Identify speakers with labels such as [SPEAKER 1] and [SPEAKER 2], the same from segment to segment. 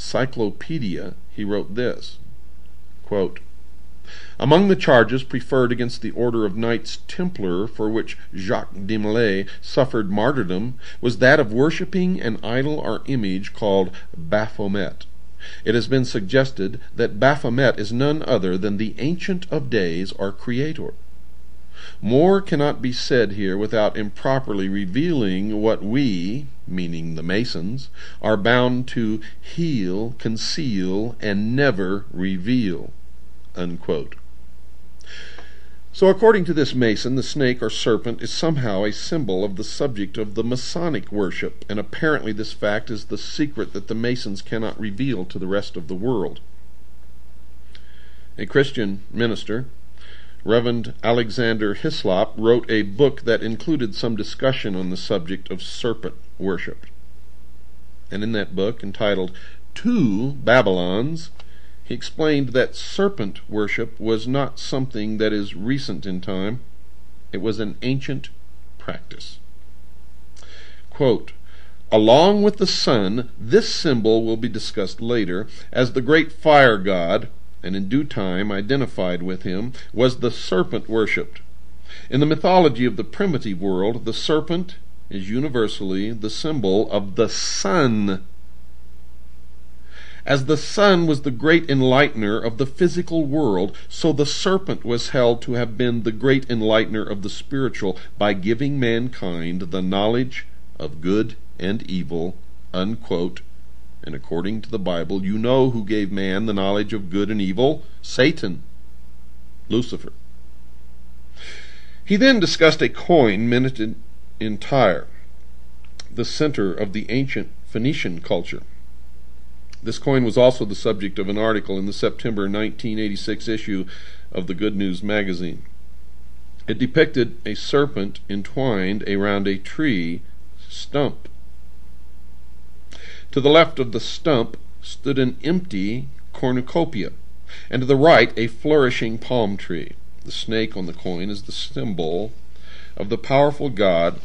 [SPEAKER 1] Cyclopedia, he wrote this, quote, "Among the charges preferred against the order of Knights Templar for which Jacques de Molay suffered martyrdom was that of worshipping an idol or image called Baphomet. It has been suggested that Baphomet is none other than the Ancient of Days or Creator. More cannot be said here without improperly revealing what we, meaning the Masons, are bound to heal, conceal, and never reveal." Unquote. So according to this Mason, the snake or serpent is somehow a symbol of the subject of the Masonic worship, and apparently this fact is the secret that the Masons cannot reveal to the rest of the world. A Christian minister, Reverend Alexander Hislop, wrote a book that included some discussion on the subject of serpent worship. And in that book, entitled Two Babylons, he explained that serpent worship was not something that is recent in time. It was an ancient practice. Quote, "Along with the sun, this symbol will be discussed later, as the great fire god, and in due time identified with him, was the serpent worshipped. In the mythology of the primitive world, the serpent is universally the symbol of the sun. As the sun was the great enlightener of the physical world, so the serpent was held to have been the great enlightener of the spiritual by giving mankind the knowledge of good and evil." Unquote. And according to the Bible, you know who gave man the knowledge of good and evil? Satan, LuciFer. He then discussed a coin minted in Tyre, the center of the ancient Phoenician culture. This coin was also the subject of an article in the September 1986 issue of the Good News magazine. It depicted a serpent entwined around a tree stump. To the left of the stump stood an empty cornucopia, and to the right a flourishing palm tree. The snake on the coin is the symbol of the powerful god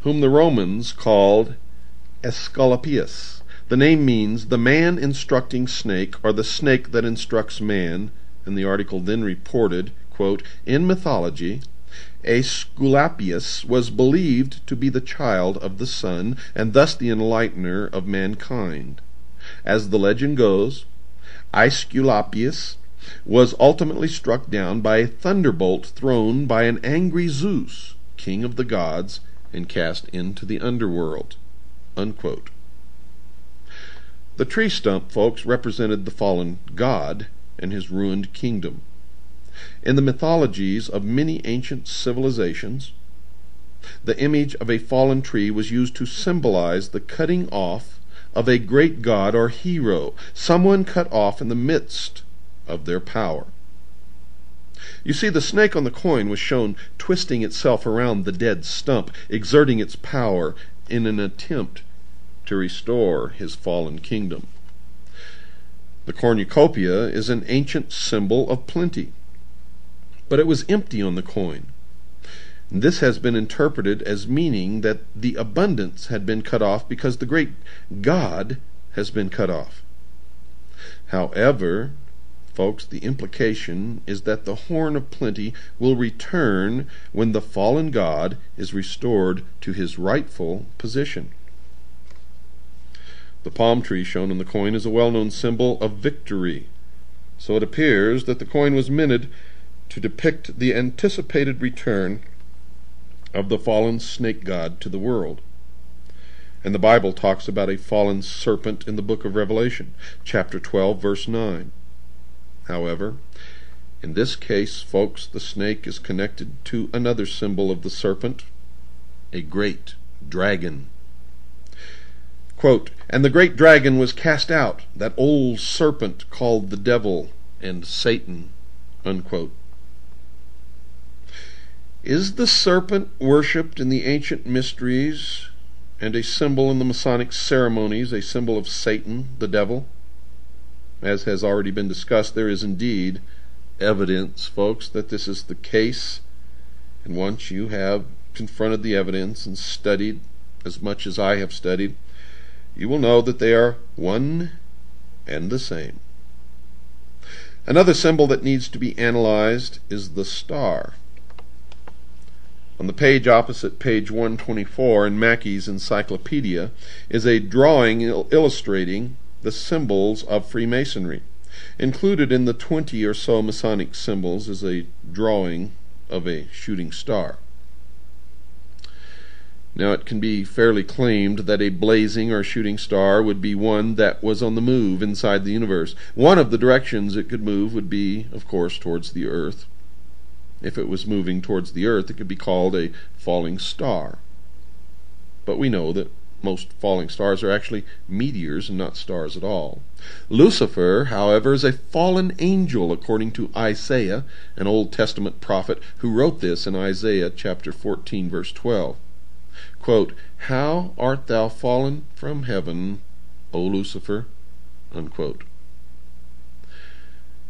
[SPEAKER 1] whom the Romans called Esculapius. The name means the man instructing snake, or the snake that instructs man, and the article then reported, quote, "In mythology, Aesculapius was believed to be the child of the sun, and thus the enlightener of mankind. As the legend goes, Aesculapius was ultimately struck down by a thunderbolt thrown by an angry Zeus, king of the gods, and cast into the underworld." Unquote. The tree stump, folks, represented the fallen god and his ruined kingdom. In the mythologies of many ancient civilizations, the image of a fallen tree was used to symbolize the cutting off of a great god or hero, someone cut off in the midst of their power. You see, the snake on the coin was shown twisting itself around the dead stump, exerting its power in an attempt to restore his fallen kingdom. The cornucopia is an ancient symbol of plenty, but it was empty on the coin. This has been interpreted as meaning that the abundance had been cut off because the great God has been cut off. However, folks, the implication is that the horn of plenty will return when the fallen God is restored to his rightful position. The palm tree shown on the coin is a well-known symbol of victory, so it appears that the coin was minted to depict the anticipated return of the fallen snake god to the world. And the Bible talks about a fallen serpent in the book of Revelation, chapter 12, verse 9. However, in this case, folks, the snake is connected to another symbol of the serpent, a great dragon. Quote, "And the great dragon was cast out, that old serpent called the devil and Satan." Unquote. Is the serpent worshipped in the ancient mysteries and a symbol in the Masonic ceremonies, a symbol of Satan, the devil? As has already been discussed, there is indeed evidence, folks, that this is the case. And once you have confronted the evidence and studied as much as I have studied, you will know that they are one and the same. Another symbol that needs to be analyzed is the star. On the page opposite page 124 in Mackey's Encyclopedia is a drawing illustrating the symbols of Freemasonry. Included in the 20 or so Masonic symbols is a drawing of a shooting star. Now, it can be fairly claimed that a blazing or shooting star would be one that was on the move inside the universe. One of the directions it could move would be, of course, towards the earth. If it was moving towards the earth, it could be called a falling star. But we know that most falling stars are actually meteors and not stars at all. LuciFer, however, is a fallen angel, according to Isaiah, an Old Testament prophet who wrote this in Isaiah chapter 14, verse 12. Quote, "How art thou fallen from heaven, O Lucifer?" Unquote.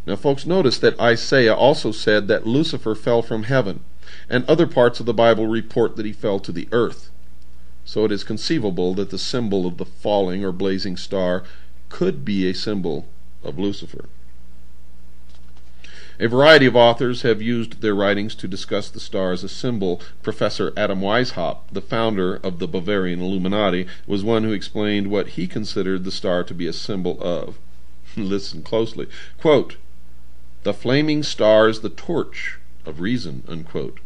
[SPEAKER 1] Now, folks, notice that Isaiah also said that Lucifer fell from heaven, and other parts of the Bible report that he fell to the earth. So it is conceivable that the symbol of the falling or blazing star could be a symbol of Lucifer. A variety of authors have used their writings to discuss the star as a symbol. Professor Adam Weishaupt, the founder of the Bavarian Illuminati, was one who explained what he considered the star to be a symbol of. Listen closely. Quote, "The flaming star is the torch of reason," unquote.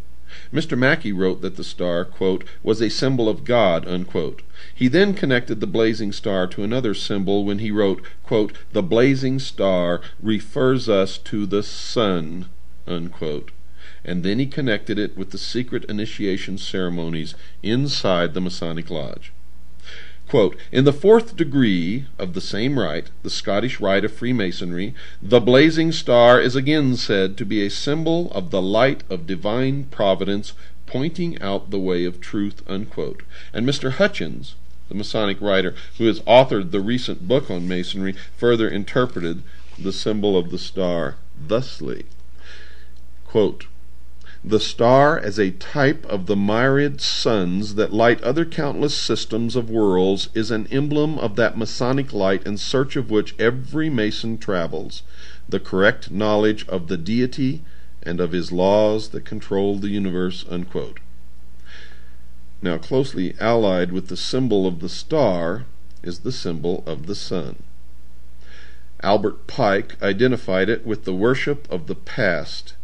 [SPEAKER 1] Mr. Mackey wrote that the star, quote, "was a symbol of God," unquote. He then connected the blazing star to another symbol when he wrote, quote, "The blazing star refers us to the sun," unquote. And then he connected it with the secret initiation ceremonies inside the Masonic Lodge. Quote, "In the 4th degree of the same rite, the Scottish rite of Freemasonry, the blazing star is again said to be a symbol of the light of divine providence pointing out the way of truth," unquote. And Mr. Hutchins, the Masonic writer who has authored the recent book on Masonry, further interpreted the symbol of the star thusly. Quote, "The star as a type of the myriad suns that light other countless systems of worlds is an emblem of that Masonic light in search of which every Mason travels, the correct knowledge of the deity and of his laws that control the universe," unquote. Now, closely allied with the symbol of the star is the symbol of the sun. Albert Pike identified it with the worship of the past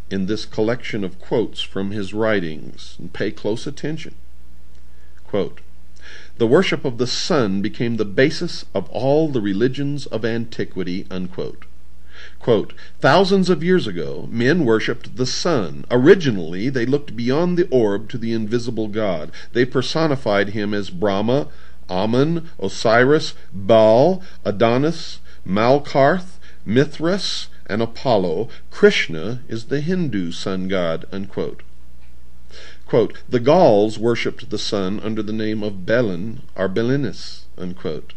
[SPEAKER 1] in this collection of quotes from his writings, and pay close attention. Quote, "The worship of the sun became the basis of all the religions of antiquity," unquote. Quote, "Thousands of years ago, men worshipped the sun. Originally, they looked beyond the orb to the invisible God. They personified him as Brahma, Amun, Osiris, Baal, Adonis, Malkarth, Mithras, and Apollo. Krishna is the Hindu sun god," unquote. Quote, "The Gauls worshipped the sun under the name of Belin or Belinus," unquote.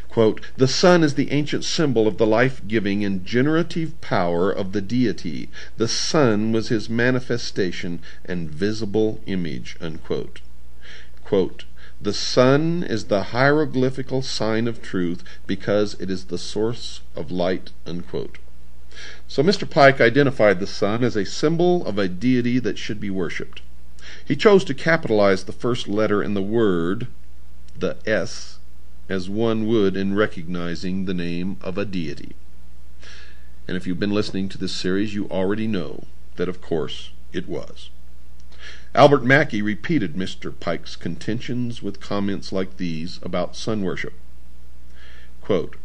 [SPEAKER 1] Quote, "The sun is the ancient symbol of the life-giving and generative power of the deity. The sun was his manifestation and visible image," unquote. Quote, "The sun is the hieroglyphical sign of truth because it is the source of light," unquote. So Mr. Pike identified the sun as a symbol of a deity that should be worshipped. He chose to capitalize the first letter in the word, the S, as one would in recognizing the name of a deity. And if you've been listening to this series, you already know that, of course, it was. Albert Mackey repeated Mr. Pike's contentions with comments like these about sun worship. Quote,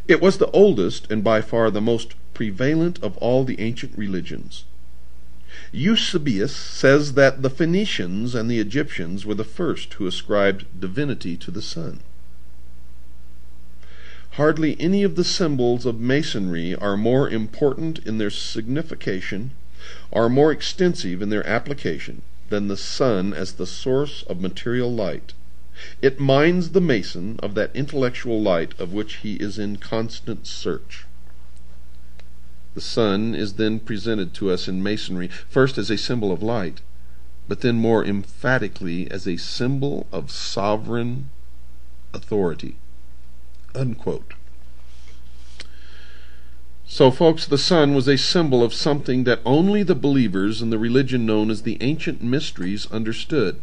[SPEAKER 1] "It was the oldest and by far the most prevalent of all the ancient religions. Eusebius says that the Phoenicians and the Egyptians were the first who ascribed divinity to the sun. Hardly any of the symbols of Masonry are more important in their signification or more extensive in their application than the sun as the source of material light. It minds the Mason of that intellectual light of which he is in constant search." The sun is then presented to us in Masonry, first as a symbol of light, but then more emphatically as a symbol of sovereign authority. Unquote. So, folks, the sun was a symbol of something that only the believers in the religion known as the ancient mysteries understood.